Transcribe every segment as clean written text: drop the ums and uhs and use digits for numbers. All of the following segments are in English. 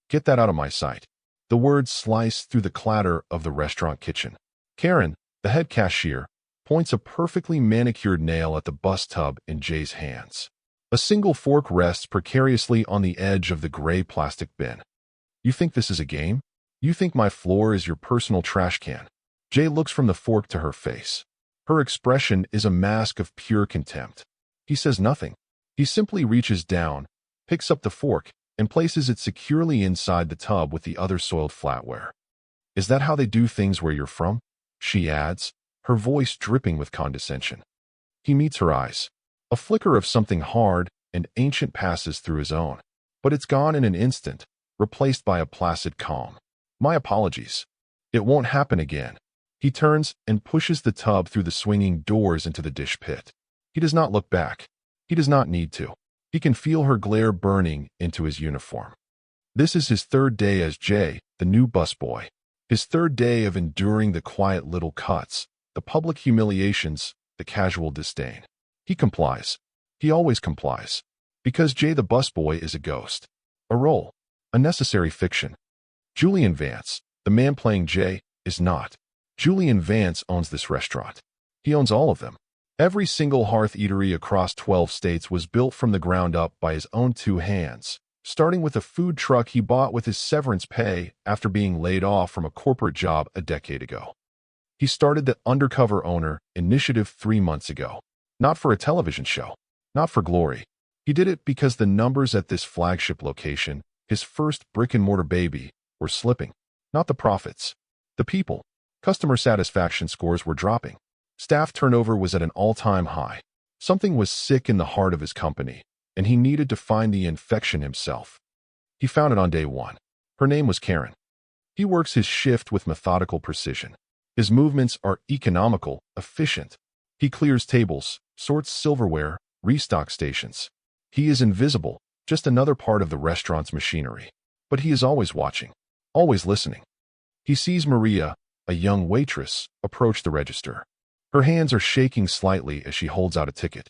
Get that out of my sight. The words slice through the clatter of the restaurant kitchen. Karen, the head cashier, points a perfectly manicured nail at the bus tub in Jay's hands. A single fork rests precariously on the edge of the gray plastic bin. You think this is a game? You think my floor is your personal trash can? Jay looks from the fork to her face. Her expression is a mask of pure contempt. He says nothing. He simply reaches down, picks up the fork, and places it securely inside the tub with the other soiled flatware. Is that how they do things where you're from? She adds, her voice dripping with condescension. He meets her eyes. A flicker of something hard and ancient passes through his own, but it's gone in an instant, replaced by a placid calm. My apologies. It won't happen again. He turns and pushes the tub through the swinging doors into the dish pit. He does not look back. He does not need to. He can feel her glare burning into his uniform. This is his third day as Jay, the new busboy. His third day of enduring the quiet little cuts, the public humiliations, the casual disdain. He complies. He always complies. Because Jay the busboy is a ghost. A role. A necessary fiction. Julian Vance, the man playing Jay, is not. Julian Vance owns this restaurant. He owns all of them. Every single hearth eatery across 12 states was built from the ground up by his own two hands, starting with a food truck he bought with his severance pay after being laid off from a corporate job a decade ago. He started the Undercover Owner initiative 3 months ago. Not for a television show. Not for glory. He did it because the numbers at this flagship location, his first brick-and-mortar baby, were slipping. Not the profits. The people. Customer satisfaction scores were dropping. Staff turnover was at an all-time high. Something was sick in the heart of his company, and he needed to find the infection himself. He found it on day one. Her name was Karen. He works his shift with methodical precision. His movements are economical, efficient. He clears tables, sorts silverware, restocks stations. He is invisible, just another part of the restaurant's machinery. But he is always watching, always listening. He sees Maria, a young waitress, approach the register. Her hands are shaking slightly as she holds out a ticket.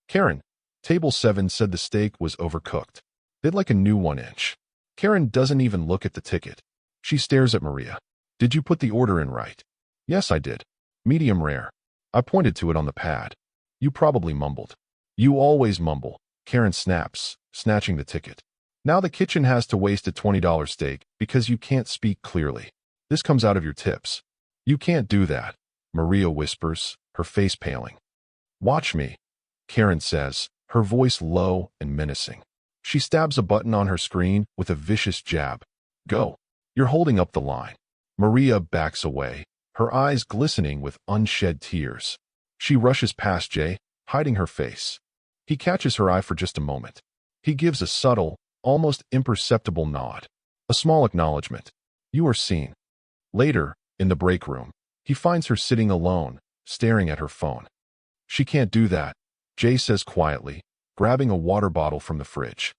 Karen, table 7 said the steak was overcooked. They'd like a new 1-inch. Karen doesn't even look at the ticket. She stares at Maria. Did you put the order in right? Yes, I did. Medium rare. I pointed to it on the pad. You probably mumbled. You always mumble. Karen snaps, snatching the ticket. Now the kitchen has to waste a $20 steak because you can't speak clearly. This comes out of your tips. You can't do that, Maria whispers, her face paling. Watch me, Karen says, her voice low and menacing. She stabs a button on her screen with a vicious jab. Go. You're holding up the line. Maria backs away, her eyes glistening with unshed tears. She rushes past Jay, hiding her face. He catches her eye for just a moment. He gives a subtle, almost imperceptible nod. A small acknowledgement. You are seen. Later, in the break room, he finds her sitting alone, staring at her phone. She can't do that, Jay says quietly, grabbing a water bottle from the fridge.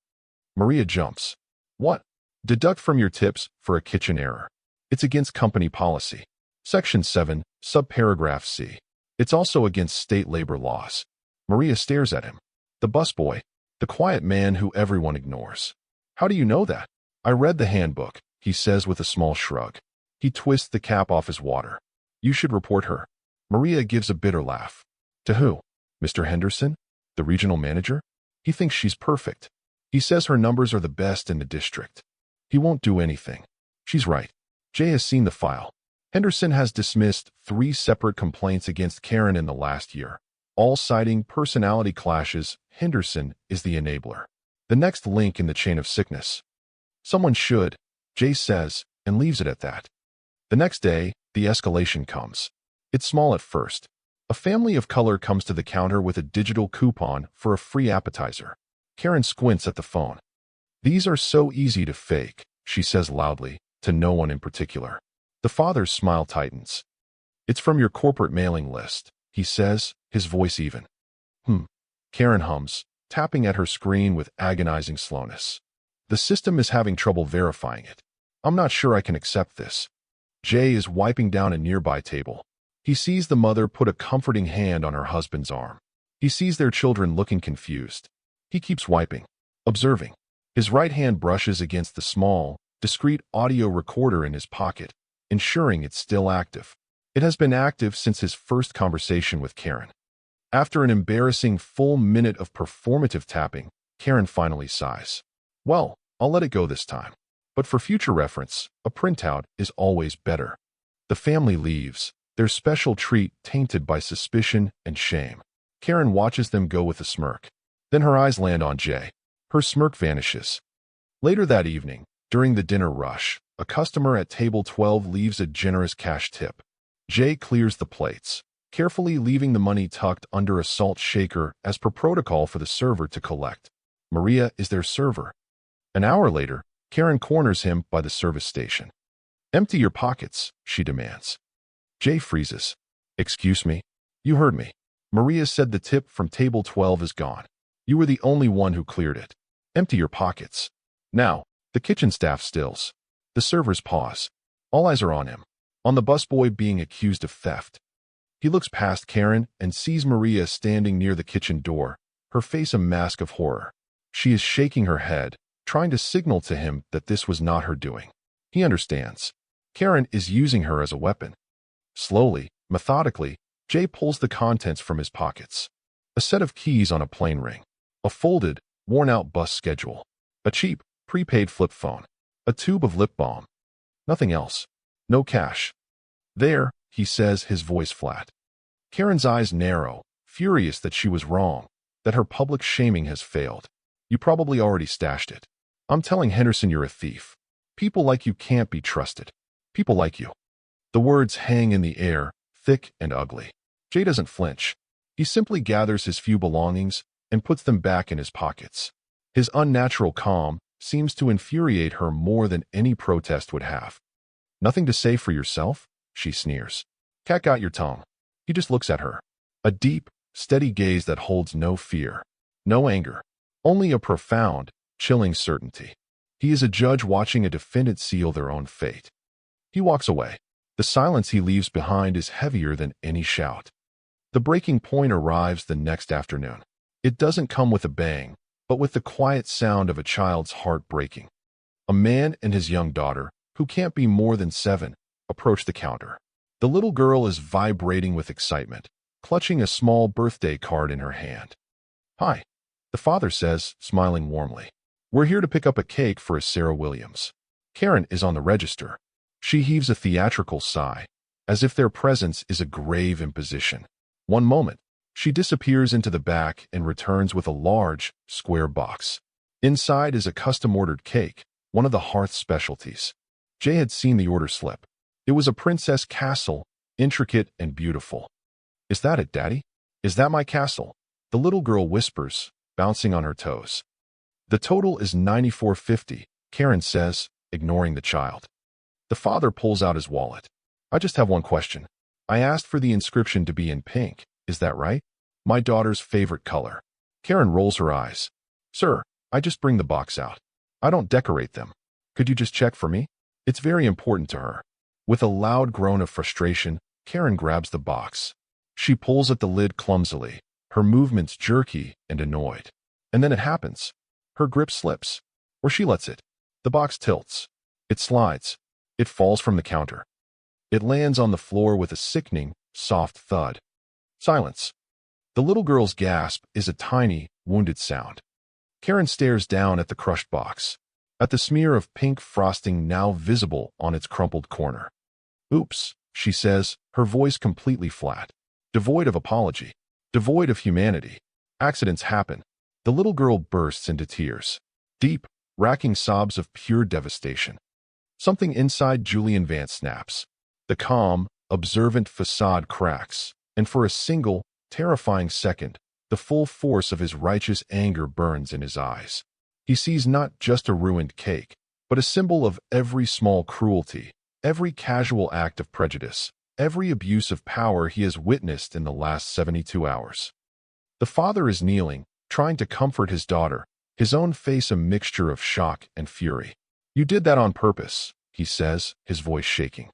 Maria jumps. What? Deduct from your tips for a kitchen error. It's against company policy. Section 7, subparagraph C. It's also against state labor laws. Maria stares at him. The busboy, the quiet man who everyone ignores. How do you know that? I read the handbook, he says with a small shrug. He twists the cap off his water. You should report her. Maria gives a bitter laugh. To who? Mr. Henderson? The regional manager? He thinks she's perfect. He says her numbers are the best in the district. He won't do anything. She's right. Jay has seen the file. Henderson has dismissed 3 separate complaints against Karen in the last year, all citing personality clashes. Henderson is the enabler. The next link in the chain of sickness. Someone should, Jay says, and leaves it at that. The next day, the escalation comes. It's small at first. A family of color comes to the counter with a digital coupon for a free appetizer. Karen squints at the phone. These are so easy to fake, she says loudly, to no one in particular. The father's smile tightens. It's from your corporate mailing list, he says, his voice even. Karen hums, tapping at her screen with agonizing slowness. The system is having trouble verifying it. I'm not sure I can accept this. Jay is wiping down a nearby table. He sees the mother put a comforting hand on her husband's arm. He sees their children looking confused. He keeps wiping, observing. His right hand brushes against the small, discreet audio recorder in his pocket, ensuring it's still active. It has been active since his first conversation with Karen. After an embarrassing full minute of performative tapping, Karen finally sighs. Well, I'll let it go this time. But for future reference, a printout is always better. The family leaves, their special treat tainted by suspicion and shame. Karen watches them go with a smirk. Then her eyes land on Jay. Her smirk vanishes. Later that evening, during the dinner rush, a customer at table 12 leaves a generous cash tip. Jay clears the plates, carefully leaving the money tucked under a salt shaker as per protocol for the server to collect. Maria is their server. An hour later, Karen corners him by the service station. Empty your pockets, she demands. Jay freezes. Excuse me? You heard me. Maria said the tip from table 12 is gone. You were the only one who cleared it. Empty your pockets. Now, the kitchen staff stills. The servers pause. All eyes are on him. On the busboy being accused of theft. He looks past Karen and sees Maria standing near the kitchen door, her face a mask of horror. She is shaking her head, trying to signal to him that this was not her doing. He understands. Karen is using her as a weapon. Slowly, methodically, Jay pulls the contents from his pockets. A set of keys on a plain ring. A folded, worn-out bus schedule. A cheap, prepaid flip phone. A tube of lip balm. Nothing else. No cash. There, he says, his voice flat. Karen's eyes narrow, furious that she was wrong, that her public shaming has failed. You probably already stashed it. I'm telling Henderson you're a thief. People like you can't be trusted. People like you. The words hang in the air, thick and ugly. Jay doesn't flinch. He simply gathers his few belongings and puts them back in his pockets. His unnatural calm seems to infuriate her more than any protest would have. Nothing to say for yourself? She sneers. Cat got your tongue. He just looks at her. A deep, steady gaze that holds no fear, no anger, only a profound, chilling certainty. He is a judge watching a defendant seal their own fate. He walks away. The silence he leaves behind is heavier than any shout. The breaking point arrives the next afternoon. It doesn't come with a bang, but with the quiet sound of a child's heart breaking. A man and his young daughter, who can't be more than 7, approach the counter. The little girl is vibrating with excitement, clutching a small birthday card in her hand. Hi, the father says, smiling warmly. We're here to pick up a cake for a Sarah Williams. Karen is on the register. She heaves a theatrical sigh, as if their presence is a grave imposition. One moment, she disappears into the back and returns with a large, square box. Inside is a custom-ordered cake, one of the hearth's specialties. Jay had seen the order slip. It was a princess castle, intricate and beautiful. Is that it, Daddy? Is that my castle? The little girl whispers, bouncing on her toes. The total is $94.50, Karen says, ignoring the child. The father pulls out his wallet. I just have one question. I asked for the inscription to be in pink. Is that right? My daughter's favorite color. Karen rolls her eyes. Sir, I just bring the box out. I don't decorate them. Could you just check for me? It's very important to her. With a loud groan of frustration, Karen grabs the box. She pulls at the lid clumsily, her movements jerky and annoyed. And then it happens. Her grip slips. Or she lets it. The box tilts. It slides. It falls from the counter. It lands on the floor with a sickening, soft thud. Silence. The little girl's gasp is a tiny, wounded sound. Karen stares down at the crushed box, at the smear of pink frosting now visible on its crumpled corner. Oops, she says, her voice completely flat, devoid of apology, devoid of humanity. Accidents happen. The little girl bursts into tears. Deep, racking sobs of pure devastation. Something inside Julian Vance snaps. The calm, observant facade cracks, and for a single, terrifying second, the full force of his righteous anger burns in his eyes. He sees not just a ruined cake, but a symbol of every small cruelty, every casual act of prejudice, every abuse of power he has witnessed in the last 72 hours. The father is kneeling, trying to comfort his daughter, his own face a mixture of shock and fury. You did that on purpose, he says, his voice shaking.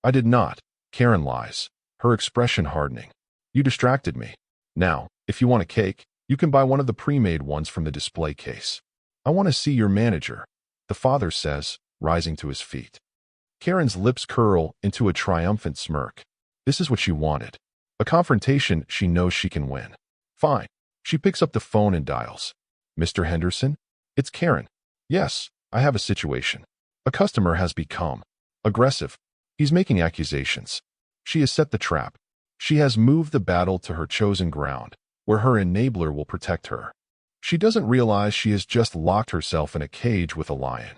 I did not, Karen lies, her expression hardening. You distracted me. Now, if you want a cake, you can buy one of the pre-made ones from the display case. I want to see your manager, the father says, rising to his feet. Karen's lips curl into a triumphant smirk. This is what she wanted. A confrontation she knows she can win. Fine. She picks up the phone and dials. Mr. Henderson? It's Karen. Yes, I have a situation. A customer has become aggressive. He's making accusations. She has set the trap. She has moved the battle to her chosen ground, where her enabler will protect her. She doesn't realize she has just locked herself in a cage with a lion.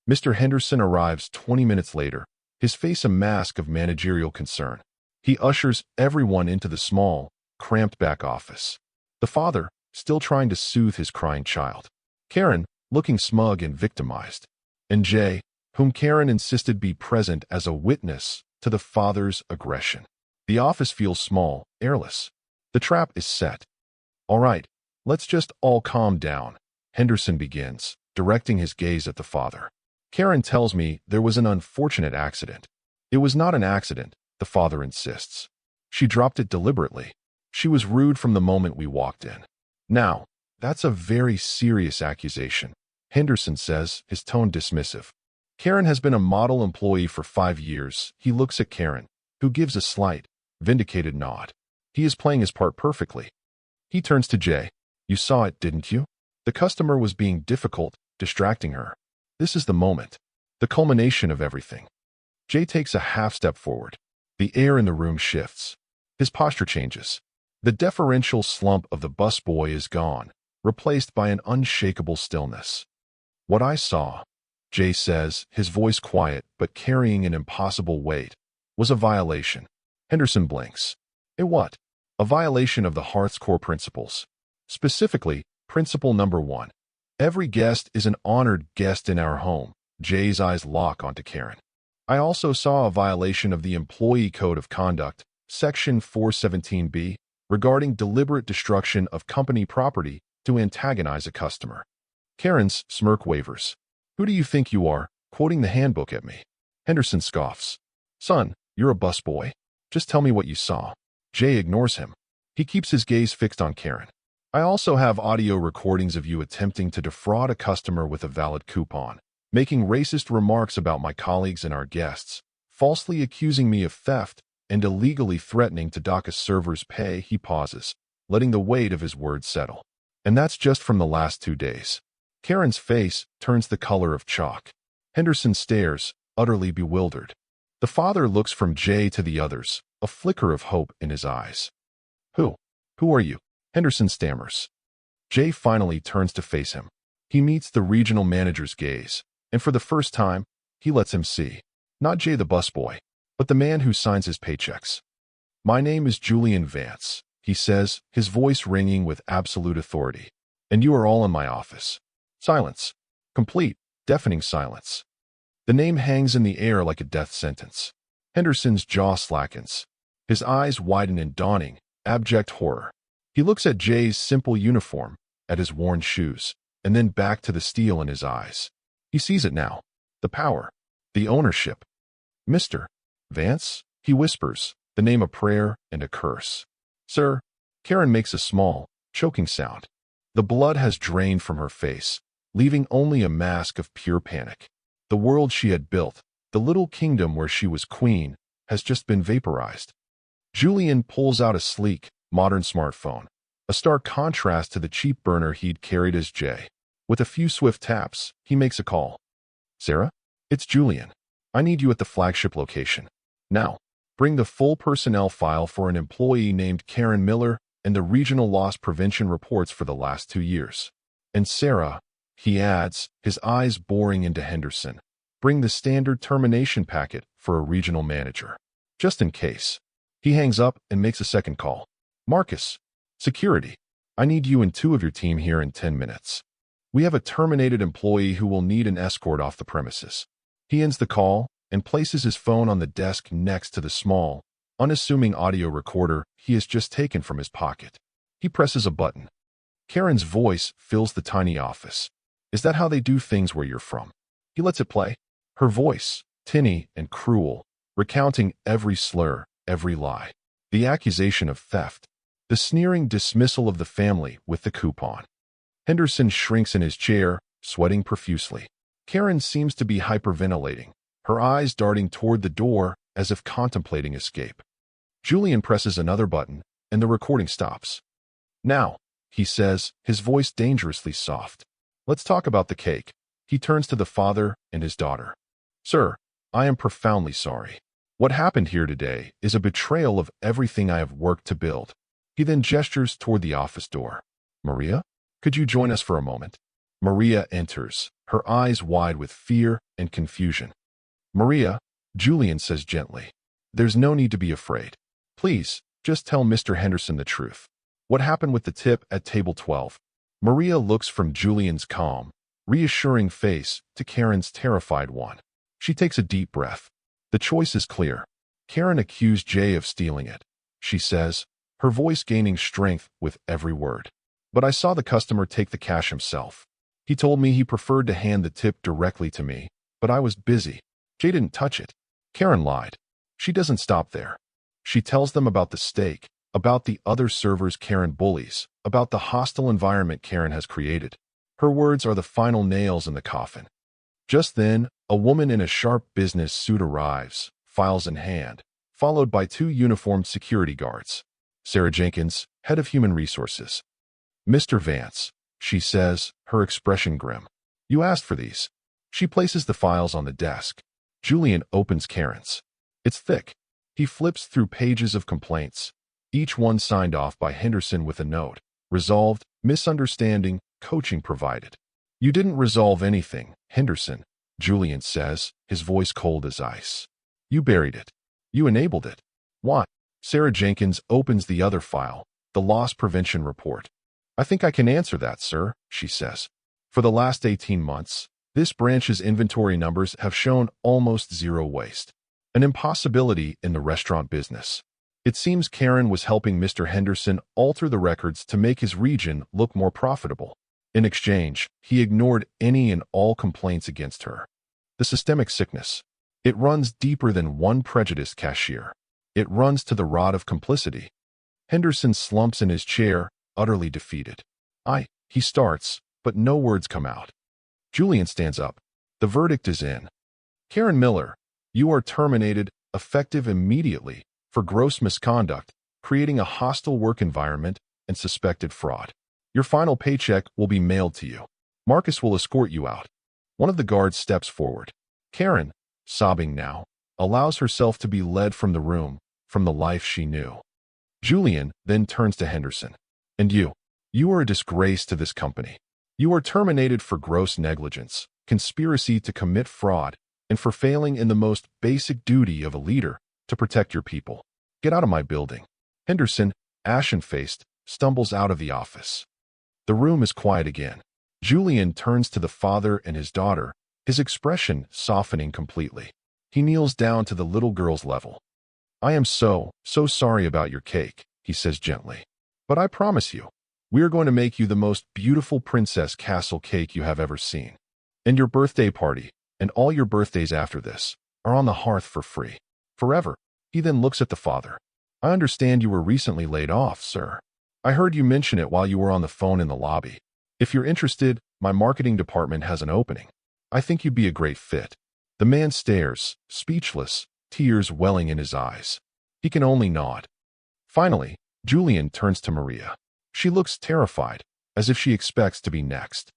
Mr. Henderson arrives 20 minutes later, his face a mask of managerial concern. He ushers everyone into the small, cramped back office. The father, still trying to soothe his crying child. Karen, looking smug and victimized. And Jay, whom Karen insisted be present as a witness to the father's aggression. The office feels small, airless. The trap is set. All right, let's just all calm down, Henderson begins, directing his gaze at the father. Karen tells me there was an unfortunate accident. It was not an accident, the father insists. She dropped it deliberately. She was rude from the moment we walked in. Now, that's a very serious accusation, Henderson says, his tone dismissive. Karen has been a model employee for 5 years. He looks at Karen, who gives a slight, vindicated nod. He is playing his part perfectly. He turns to Jay. You saw it, didn't you? The customer was being difficult, distracting her. This is the moment. The culmination of everything. Jay takes a half step forward. The air in the room shifts. His posture changes. The deferential slump of the busboy is gone, replaced by an unshakable stillness. What I saw, Jay says, his voice quiet but carrying an impossible weight, was a violation. Henderson blinks. A what? A violation of the Hearth's core principles. Specifically, principle number 1. Every guest is an honored guest in our home. Jay's eyes lock onto Karen. I also saw a violation of the Employee Code of Conduct, Section 417B, regarding deliberate destruction of company property to antagonize a customer. Karen's smirk wavers. Who do you think you are, quoting the handbook at me? Henderson scoffs. Son, you're a busboy. Just tell me what you saw. Jay ignores him. He keeps his gaze fixed on Karen. I also have audio recordings of you attempting to defraud a customer with a valid coupon, making racist remarks about my colleagues and our guests, falsely accusing me of theft, and illegally threatening to dock a server's pay. He pauses, letting the weight of his words settle. And that's just from the last 2 days. Karen's face turns the color of chalk. Henderson stares, utterly bewildered. The father looks from Jay to the others, a flicker of hope in his eyes. Who are you? Henderson stammers. Jay finally turns to face him. He meets the regional manager's gaze, and for the first time, he lets him see. Not Jay the busboy, but the man who signs his paychecks. My name is Julian Vance, he says, his voice ringing with absolute authority. And you are all in my office. Silence. Complete, deafening silence. The name hangs in the air like a death sentence. Henderson's jaw slackens. His eyes widen in dawning, abject horror. He looks at Jay's simple uniform, at his worn shoes, and then back to the steel in his eyes. He sees it now. The power. The ownership. Mr. Vance, he whispers, the name a prayer and a curse. Sir, Karen makes a small, choking sound. The blood has drained from her face, leaving only a mask of pure panic. The world she had built, the little kingdom where she was queen, has just been vaporized. Julian pulls out a sleek, modern smartphone, a stark contrast to the cheap burner he'd carried as Jay. With a few swift taps, he makes a call. Sarah? It's Julian. I need you at the flagship location. Now, bring the full personnel file for an employee named Karen Miller and the regional loss prevention reports for the last 2 years. And Sarah, he adds, his eyes boring into Henderson, bring the standard termination packet for a regional manager. Just in case. He hangs up and makes a second call. Marcus, security. I need you and 2 of your team here in 10 minutes. We have a terminated employee who will need an escort off the premises. He ends the call and places his phone on the desk next to the small, unassuming audio recorder he has just taken from his pocket. He presses a button. Karen's voice fills the tiny office. Is that how they do things where you're from? He lets it play. Her voice, tinny and cruel, recounting every slur, every lie. The accusation of theft. The sneering dismissal of the family with the coupon. Henderson shrinks in his chair, sweating profusely. Karen seems to be hyperventilating, her eyes darting toward the door as if contemplating escape. Julian presses another button, and the recording stops. "Now," he says, his voice dangerously soft. "Let's talk about the cake." He turns to the father and his daughter. "Sir, I am profoundly sorry. What happened here today is a betrayal of everything I have worked to build." He then gestures toward the office door. "Maria, could you join us for a moment?" Maria enters, her eyes wide with fear and confusion. "Maria," Julian says gently, "there's no need to be afraid. Please, just tell Mr. Henderson the truth. What happened with the tip at table 12? Maria looks from Julian's calm, reassuring face to Karen's terrified one. She takes a deep breath. The choice is clear. Karen accused Jay of stealing it, she says, her voice gaining strength with every word. "But I saw the customer take the cash himself. He told me he preferred to hand the tip directly to me, but I was busy. Jay didn't touch it." Karen lied. She doesn't stop there. She tells them about the steak, about the other servers Karen bullies, about the hostile environment Karen has created. Her words are the final nails in the coffin. Just then, a woman in a sharp business suit arrives, files in hand, followed by 2 uniformed security guards. Sarah Jenkins, head of human resources. "Mr. Vance," she says, her expression grim. "You asked for these." She places the files on the desk. Julian opens Karen's. It's thick. He flips through pages of complaints, each one signed off by Henderson with a note. "Resolved, misunderstanding, coaching provided." "You didn't resolve anything, Henderson," Julian says, his voice cold as ice. "You buried it. You enabled it." "Why?" Sarah Jenkins opens the other file, the loss prevention report. "I think I can answer that, sir," she says. "For the last 18 months, this branch's inventory numbers have shown almost zero waste. An impossibility in the restaurant business. It seems Karen was helping Mr. Henderson alter the records to make his region look more profitable. In exchange, he ignored any and all complaints against her. The systemic sickness. It runs deeper than one prejudiced cashier. It runs to the rot of complicity." Henderson slumps in his chair, utterly defeated. He starts, but no words come out. Julian stands up. "The verdict is in. Karen Miller, you are terminated, effective immediately, for gross misconduct, creating a hostile work environment, and suspected fraud. Your final paycheck will be mailed to you. Marcus will escort you out." One of the guards steps forward. Karen, sobbing now, allows herself to be led from the room, from the life she knew. Julian then turns to Henderson. "And you are a disgrace to this company. You are terminated for gross negligence, conspiracy to commit fraud, and for failing in the most basic duty of a leader, to protect your people. Get out of my building." Henderson, ashen-faced, stumbles out of the office. The room is quiet again. Julian turns to the father and his daughter, his expression softening completely. He kneels down to the little girl's level. "I am so sorry about your cake," he says gently. "But I promise you, we are going to make you the most beautiful princess castle cake you have ever seen. And your birthday party, and all your birthdays after this, are on the hearth for free. Forever." He then looks at the father. "I understand you were recently laid off, sir. I heard you mention it while you were on the phone in the lobby. If you're interested, my marketing department has an opening. I think you'd be a great fit." The man stares, speechless, tears welling in his eyes. He can only nod. Finally, Julian turns to Maria. She looks terrified, as if she expects to be next.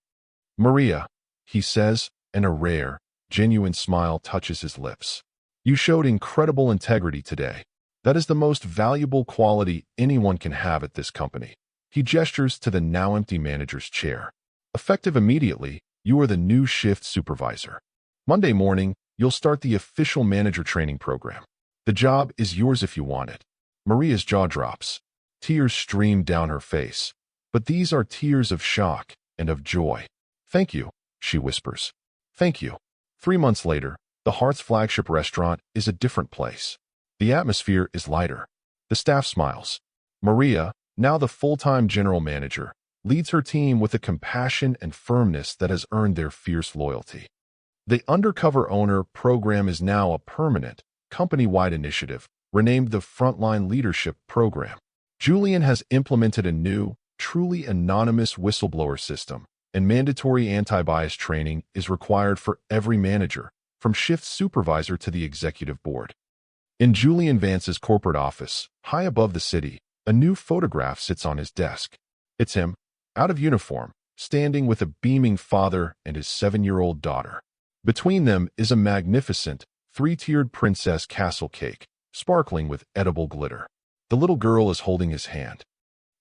"Maria," he says, and a rare, genuine smile touches his lips. "You showed incredible integrity today. That is the most valuable quality anyone can have at this company." He gestures to the now empty manager's chair. "Effective immediately, you are the new shift supervisor. Monday morning, you'll start the official manager training program. The job is yours if you want it." Maria's jaw drops. Tears stream down her face. But these are tears of shock and of joy. "Thank you," she whispers. "Thank you." 3 months later, the Hearth's flagship restaurant is a different place. The atmosphere is lighter. The staff smiles. Maria, now the full-time general manager, leads her team with a compassion and firmness that has earned their fierce loyalty. The Undercover Owner program is now a permanent, company-wide initiative, renamed the Frontline Leadership Program. Julian has implemented a new, truly anonymous whistleblower system, and mandatory anti-bias training is required for every manager, from shift supervisor to the executive board. In Julian Vance's corporate office, high above the city, a new photograph sits on his desk. It's him, out of uniform, standing with a beaming father and his 7-year-old daughter. Between them is a magnificent, 3-tiered princess castle cake, sparkling with edible glitter. The little girl is holding his hand.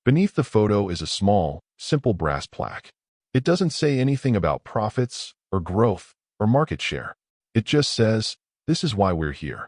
Beneath the photo is a small, simple brass plaque. It doesn't say anything about profits, or growth, or market share. It just says, "This is why we're here."